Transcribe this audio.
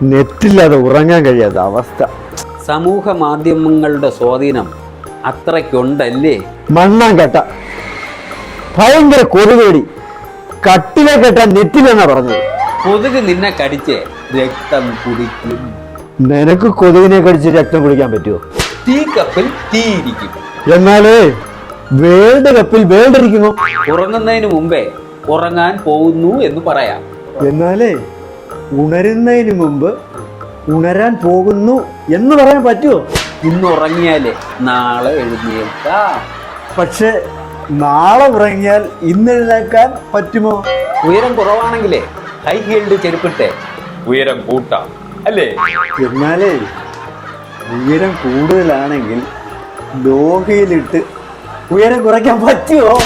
നെറ്റില്ലാതെ ഉറങ്ങാൻ കഴിയാത്ത അവസ്ഥ. സമൂഹ മാധ്യമങ്ങളുടെ സ്വാധീനം അത്രയ്ക്കുണ്ടല്ലേ? മണ്ണാൻ കെട്ട ഭയങ്കര കൊതുകേടി. കട്ടിലെ കെട്ടാൻ നെറ്റിലെന്നാ പറഞ്ഞത്. കൊതുക് നിന്നെ കടിച്ച് രക്തം കുടിക്കും. നിനക്ക് കൊതുകിനെ കടിച്ച് രക്തം കുടിക്കാൻ പറ്റുമോ? തീ കപ്പിൽ തീയിരിക്കും. എന്നാലേ വേൾഡ് കപ്പിൽ വേണ്ടിരിക്കുന്നു. ഉറങ്ങുന്നതിന് മുമ്പേ ഉറങ്ങാൻ പോകുന്നു എന്ന് പറയാം. എന്നാലേ ഉണരുന്നതിന് മുമ്പ് ഉണരാൻ പോകുന്നു എന്ന് പറയാൻ പറ്റുമോ? ഇന്ന് ഉറങ്ങിയാലേ നാളെ എഴുന്നേൽക്കാം. പക്ഷെ നാളെ ഉറങ്ങിയാൽ ഇന്ന് എഴുന്നേൽക്കാൻ പറ്റുമോ? ഉയരം കുറവാണെങ്കിലേ ഹൈ ഹീൽഡ് ചെരുപ്പിട്ട് ഉയരം കൂട്ടാം അല്ലേ? എന്നാലേ ഉയരം കൂടുതലാണെങ്കിൽ ലോഹയിലിട്ട് ഉയരം കുറയ്ക്കാൻ പറ്റുമോ?